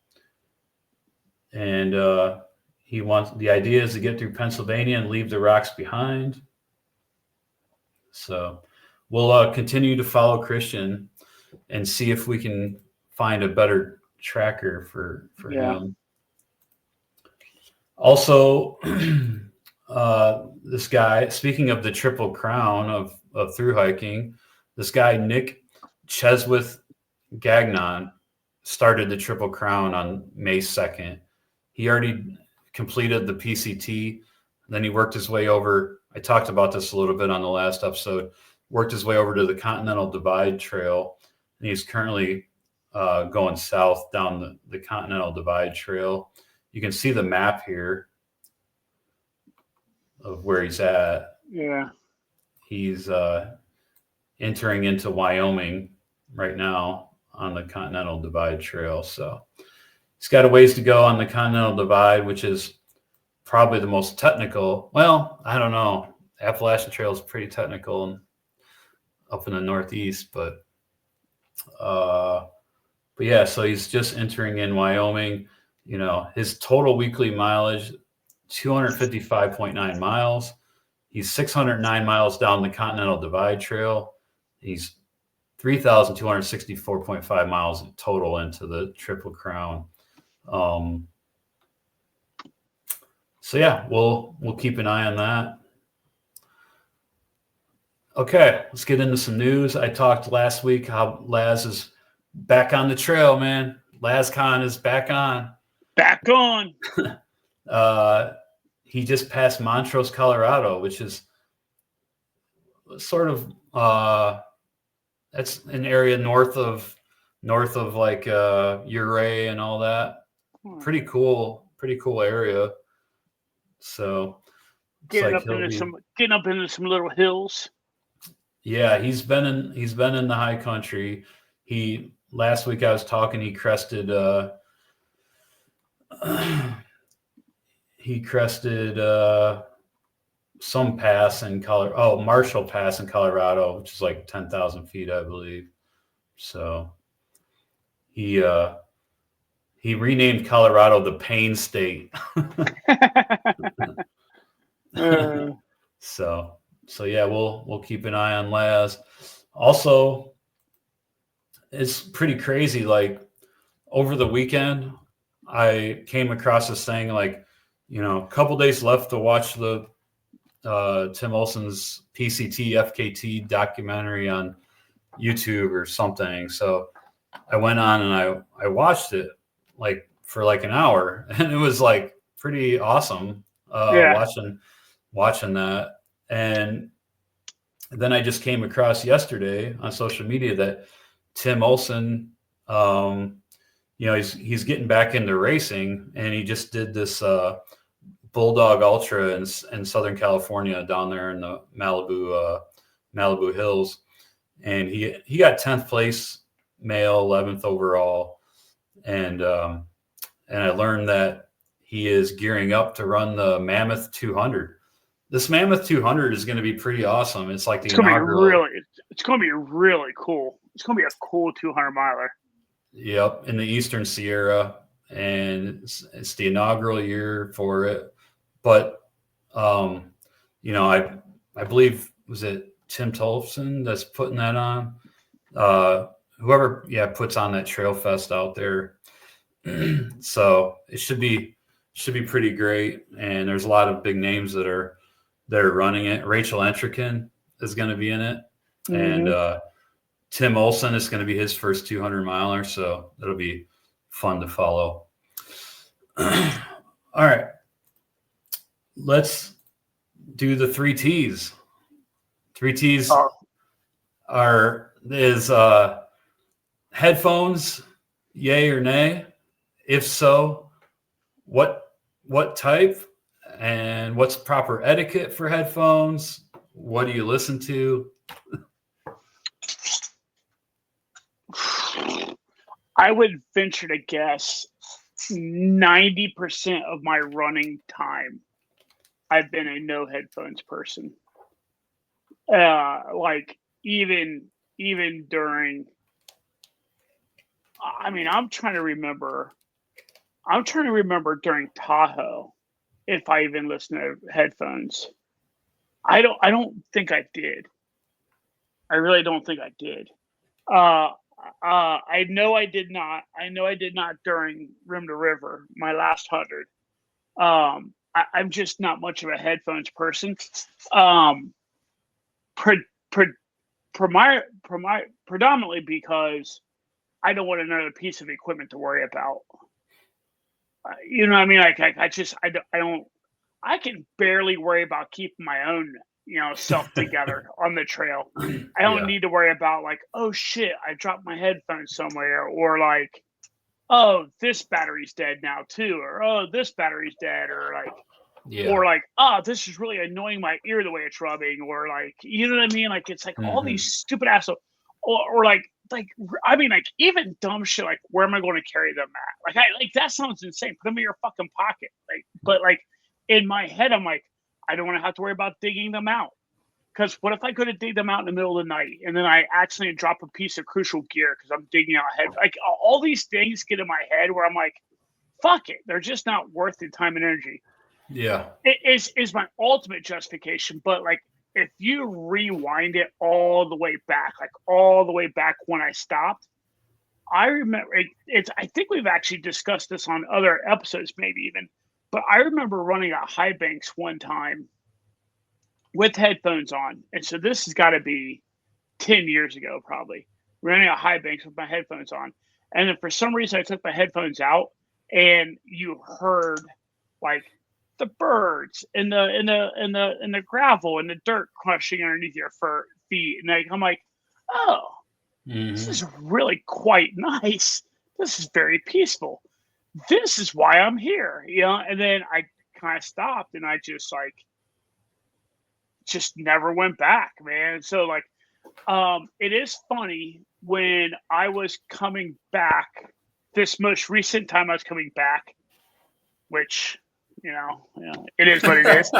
And the idea is to get through Pennsylvania and leave the rocks behind. So we'll continue to follow Kristian and see if we can find a better tracker for him. Also, this guy, speaking of the Triple Crown of thru hiking, this guy, Nick Chezwick Gagnon, started the Triple Crown on May 2nd. He already completed the PCT. Then he worked his way over. I talked about this a little bit on the last episode. Worked his way over to the Continental Divide Trail. And he's currently going south down the Continental Divide Trail. You can see the map here of where he's at. Yeah. He's entering into Wyoming. right now on the Continental Divide Trail. So he's got a ways to go on the Continental Divide, which is probably the most technical. Well, I don't know. Appalachian Trail is pretty technical up in the Northeast, but yeah, so he's just entering in Wyoming. You know, his total weekly mileage, 255.9 miles. He's 609 miles down the Continental Divide Trail. He's 3,264.5 miles total into the Triple Crown. So yeah, we'll keep an eye on that. Okay, let's get into some news. I talked last week how Laz is back on the trail, man. LazCon is back on. Back on. He just passed Montrose, Colorado, which is sort of that's an area north of like Uray and all that. Pretty cool area. So getting up into some little hills. Yeah, he's been in the high country. Last week I was talking, he crested some pass in Colorado. Oh, Marshall Pass in Colorado, which is like 10,000 feet, I believe. So he renamed Colorado the Pain State. So yeah, we'll keep an eye on Laz. Also, it's pretty crazy. Like over the weekend, I came across this thing like, you know, a couple days left to watch the Tim Olsen's PCT FKT documentary on YouTube or something. So I went on and I watched it like for like an hour, and it was like pretty awesome watching that. And then I just came across yesterday on social media that Tim Olsen, you know, he's getting back into racing, and he just did this Bulldog Ultra in Southern California down there in the Malibu Hills, and he got 10th place male, 11th overall, and I learned that he is gearing up to run the Mammoth 200. This Mammoth 200 is going to be pretty awesome. It's like it's going to be really cool. It's going to be a cool 200 miler. Yep, in the Eastern Sierra, and it's the inaugural year for it. But you know, I believe, was it Tim Tolfson that's putting that on? Whoever puts on that Trail Fest out there. So it should be pretty great, and there's a lot of big names that are running it. Rachel Entrekin is going to be in it, and Tim Olsen is going to be his first 200 miler, so that'll be fun to follow. All right, let's do the 3 T's. 3 T's is headphones, yay or nay? If so, what type? And what's proper etiquette for headphones? What do you listen to? I would venture to guess 90% of my running time, I've been a no headphones person. Like even during, I mean, I'm trying to remember during Tahoe if I even listened to headphones. I don't think I did. I really don't think I did. I know I did not. I know I did not during Rim to River, my last 100. I'm just not much of a headphones person. Predominantly because I don't want another piece of equipment to worry about. You know what I mean? Like I can barely worry about keeping my own, you know, self together on the trail. I don't need to worry about like, oh shit, I dropped my headphones somewhere, or like, oh, this battery's dead now too, or oh, this battery's dead, or like, or like, oh, this is really annoying my ear the way it's rubbing, or like, you know what I mean? Like, it's like all these stupid assholes, or like I mean, like even dumb shit, like where am I going to carry them at? Like that sounds insane. Put them in your fucking pocket. But in my head, I'm like, I don't want to have to worry about digging them out. Because what if I go to dig them out in the middle of the night and then I accidentally drop a piece of crucial gear because I'm digging out head? Like all these things get in my head where I'm like, fuck it. They're just not worth the time and energy. Yeah. It is my ultimate justification. But like, if you rewind it all the way back when I stopped, I remember I think we've actually discussed this on other episodes, maybe even, but I remember running at High Banks one time with headphones on. And so this has got to be 10 years ago, probably running at High Banks with my headphones on. And then for some reason I took my headphones out and you heard like the birds and the gravel and the dirt crushing underneath your feet. And I'm like, oh, this is really quite nice. This is very peaceful. This is why I'm here, And then I kind of stopped and I just never went back, man. So it is funny when I was coming back, this most recent time I was coming back, which, it is what it is.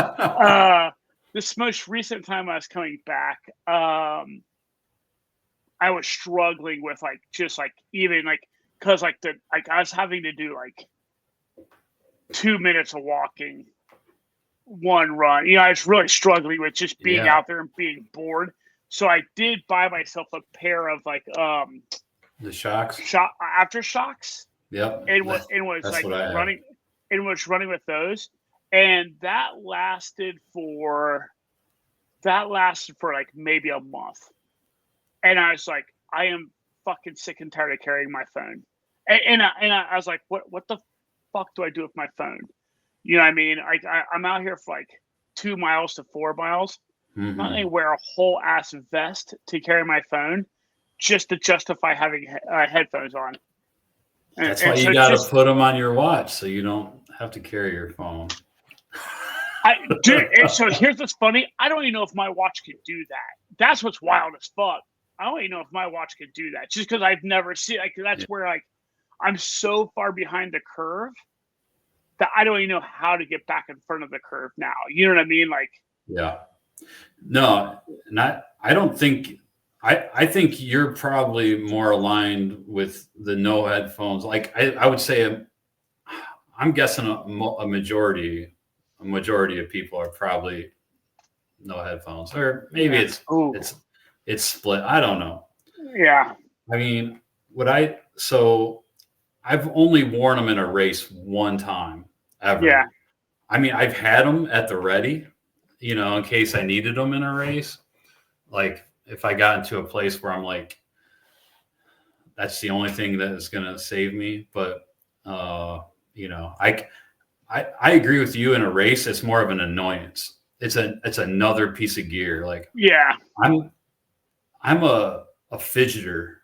This most recent time I was coming back, I was struggling with because I was having to do 2 minutes of walking, one run. I was really struggling with just being out there and being bored. So I did buy myself a pair of the shocks, aftershocks. Yep. And was running. It was running with those, and that lasted for maybe a month. And I was like, I am fucking sick and tired of carrying my phone. And I was like, what the fuck do I do with my phone? You know what I mean? I'm out here for 2 miles to 4 miles. I'm not going to wear a whole ass vest to carry my phone just to justify having headphones on. That's why you got to put them on your watch so you don't have to carry your phone. And so here's what's funny. I don't even know if my watch could do that. That's what's wild as fuck. I don't even know if my watch could do that just because I've never seen that's where I'm so far behind the curve that I don't even know how to get back in front of the curve now. You know what I mean? Yeah. No, I don't think, I think you're probably more aligned with the no headphones. I would say, I'm guessing a majority of people are probably no headphones, or maybe it's split. I don't know. Yeah. I mean, I've only worn them in a race one time ever. Yeah. I mean, I've had them at the ready, in case I needed them in a race. If I got into a place where I'm like, that's the only thing that is going to save me. But, I agree with you in a race. It's more of an annoyance. It's another piece of gear. I'm a fidgeter.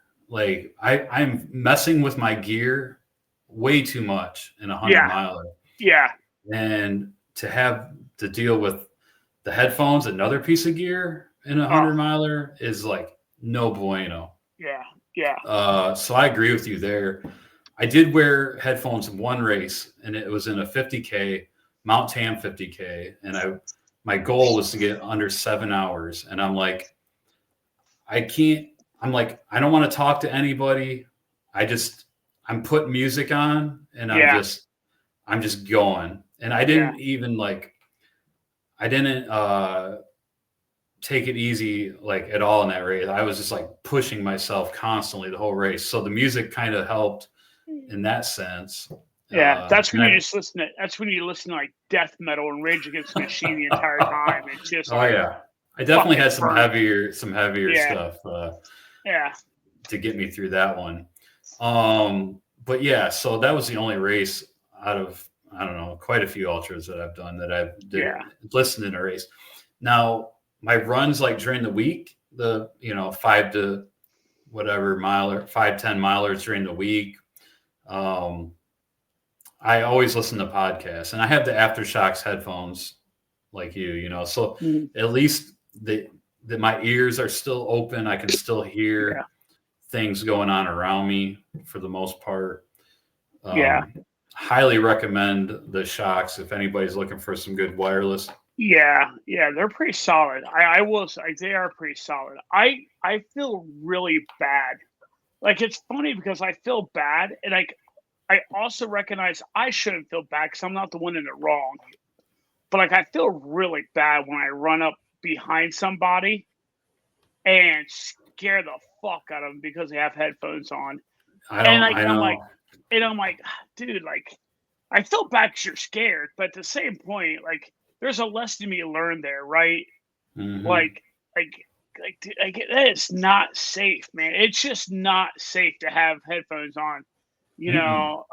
I'm messing with my gear way too much in a 100-miler. Yeah. And to have to deal with the headphones, another piece of gear in a 100-miler is no bueno. Yeah. Yeah. So I agree with you there. I did wear headphones in one race, and it was in a 50K, Mount Tam 50K. And my goal was to get under 7 hours. And I'm like, I don't want to talk to anybody. I'm putting music on and I'm just going. And I didn't even take it easy at all in that race. I was just pushing myself constantly the whole race. So the music kind of helped in that sense. Yeah, that's when you listen to death metal and Rage Against the Machine the entire time. It's just I definitely had some heavier stuff. To get me through that one. But yeah, so that was the only race out of, I don't know, quite a few ultras that I've done that I've listened in a race. Now my runs during the week, the 5 to whatever miler, 5-10 milers during the week. I always listen to podcasts, and I have the Aftershocks headphones like you, so at least my ears are still open. I can still hear things going on around me for the most part. Yeah. Highly recommend the Shocks if anybody's looking for some good wireless. Yeah, they're pretty solid. I will say they are pretty solid. I feel really bad. Like, it's funny because I feel bad, and I also recognize I shouldn't feel bad because I'm not the one in it wrong. But like, I feel really bad when I run up behind somebody and scare the fuck out of them because they have headphones on. I'm like, dude, like, I feel bad because you're scared, but at the same point, like, there's a lesson to be learned there, right? Mm-hmm. Like that is not safe, man. It's just not safe to have headphones on, you know.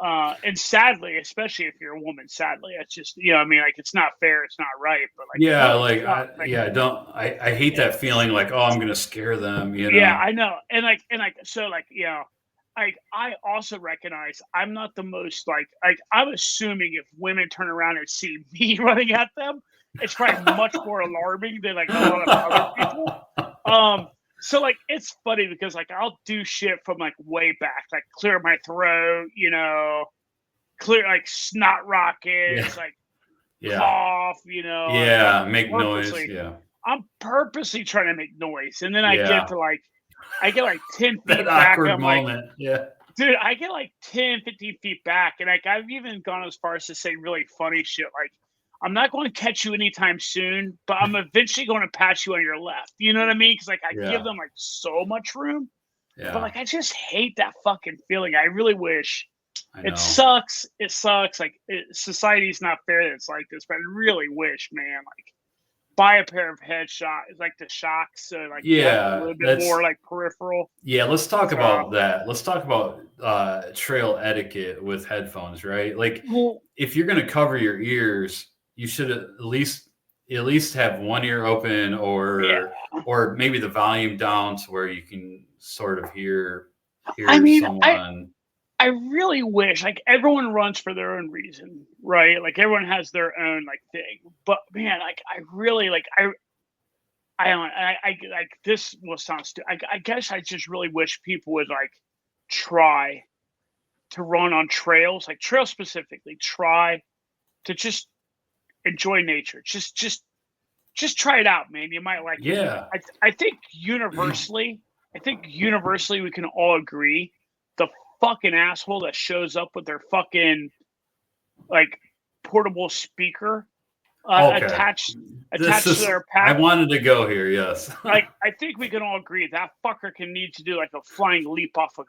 And sadly, especially if you're a woman, sadly, it's just, you know, I mean, like, it's not fair, it's not right, but like, I hate that feeling like, oh, I'm gonna scare them, you know. Yeah, I know, and so, like, you know. I also recognize I'm not the most like I'm assuming if women turn around and see me running at them, it's probably much more alarming than like a lot of other people. So like, it's funny because like I'll do shit from like way back, like clear my throat, you know, clear like snot rockets, like cough, you know, make noise. I'm purposely trying to make noise, and then I get like 10 feet that back. Awkward moment. Like, dude, I get like 10, 15 feet back. And like, I've even gone as far as to say really funny shit. Like, I'm not going to catch you anytime soon, but I'm eventually going to pass you on your left. You know what I mean? Because like, I give them like so much room. Yeah. But like, I just hate that fucking feeling. I really wish. It sucks. It sucks. Like, society's not fair that it's like this, but I really wish, man, like, buy a pair of like the Shocks, so like a little bit more like peripheral. Yeah, let's talk about that. Let's talk about trail etiquette with headphones, right? Like, if you're going to cover your ears, you should at least have one ear open, or maybe the volume down to where you can sort of hear someone. I really wish, like, everyone runs for their own reason, right? Like, everyone has their own like thing. But man, like, I really like this will sound stupid. I guess I just really wish people would like try to run on trails, like trails specifically. Try to just enjoy nature. Just try it out, man. You might like it. I think universally we can all agree the fucking asshole that shows up with their fucking like portable speaker attached to their pack. I wanted to go here, yes. Like, I think we can all agree that fucker can need to do like a flying leap off a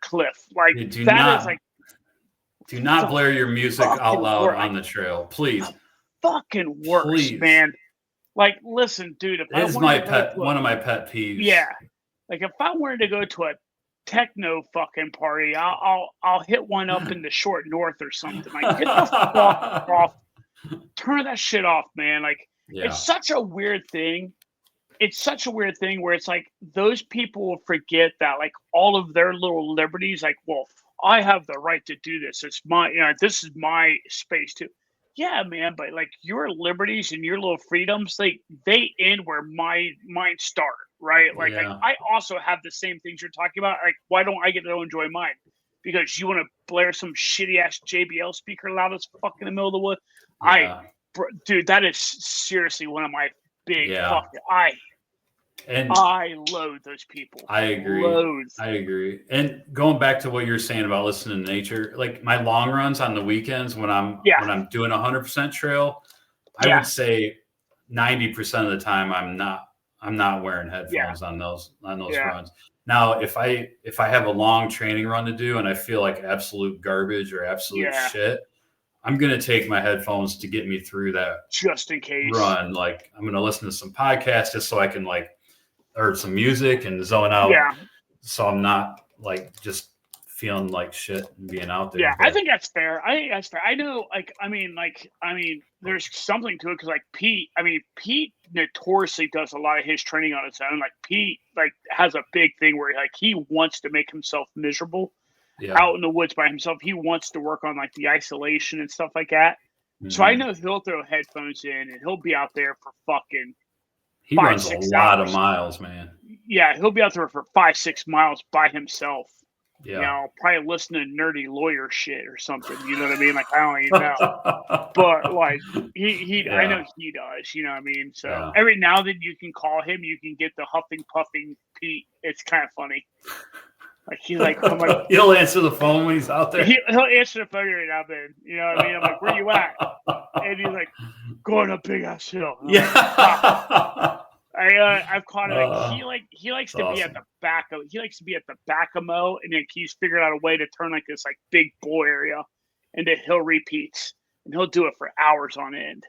cliff. Like, do not blare your music out loud on the trail, please. Fucking worse, man. Like, listen, dude, if one of my pet peeves. Yeah. Like, if I wanted to go to a techno fucking party, I'll hit one up in the short north or something. Like, get the fuck off. Turn that shit off, man. Like, it's such a weird thing. It's such a weird thing where it's like those people will forget that like all of their little liberties, like, well, I have the right to do this. It's my, you know, this is my space too. Yeah, man, but like your liberties and your little freedoms, they end where mine start, right? Like, I also have the same things you're talking about. Like, why don't I get to enjoy mine? Because you want to blare some shitty ass JBL speaker loud as fuck in the middle of the wood. Dude, that is seriously one of my big fucking. I loathe those people. I agree. And going back to what you're saying about listening to nature, like my long runs on the weekends when I'm doing 100% trail, I would say 90% of the time I'm not wearing headphones on those runs. Now, if I have a long training run to do and I feel like absolute garbage or absolute shit, I'm going to take my headphones to get me through that just in case run. Like, I'm going to listen to some podcasts just so I can or some music and zone out. Yeah. So I'm not like just feeling like shit and being out there. Yeah, I think that's fair. I know, I mean, there's something to it because like Pete notoriously does a lot of his training on his own. Like Pete has a big thing where like he wants to make himself miserable out in the woods by himself. He wants to work on like the isolation and stuff like that. Mm-hmm. So I know he'll throw headphones in and he'll be out there for fucking He runs a lot of miles, man. Yeah, he'll be out there for 5-6 miles by himself. Yeah. You know, probably listening to nerdy lawyer shit or something. You know what I mean? Like, I don't even know. But like I know he does, you know what I mean? So every now and then you can call him, you can get the huffing puffing Pete. It's kind of funny. Like he's like, I'm like, he'll answer the phone when he's out there. He'll answer the phone every now and then. You know what I mean? I'm like, where you at? And he's like, going up big ass hill. Yeah. I've caught it. He likes to be at the back of. He likes to be at the back of Mo, and then he's figured out a way to turn like this like big boy area into hill repeats, and he'll do it for hours on end.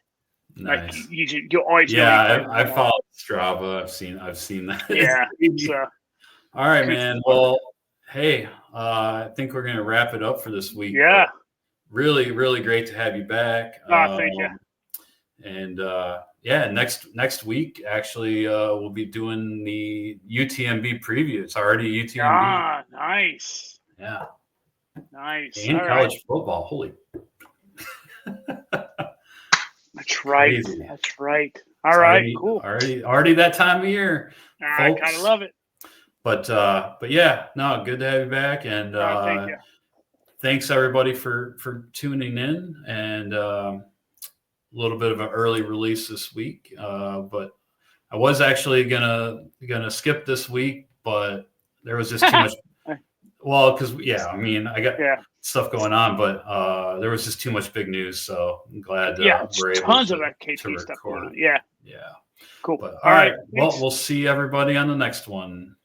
Nice. Like you always. Yeah, I followed Strava. I've seen that. Yeah. So. All right, man. Well, hey, I think we're gonna wrap it up for this week. Yeah. Really, really great to have you back. Thank you. And next week actually we'll be doing the UTMB preview. It's already UTMB. Ah, nice. Yeah. Nice. And college football. Holy. That's right. Crazy. That's right. All right. Cool. Already that time of year. I kind of love it. But yeah, no, good to have you back. And thank you. Thanks everybody for tuning in, and a little bit of an early release this week. But I was actually gonna skip this week, but there was just too much. Well, because I mean, I got stuff going on, but there was just too much big news. So I'm glad we're able tons of FKT stuff going on. Yeah. Yeah. Cool. But, all right. Well, we'll see everybody on the next one.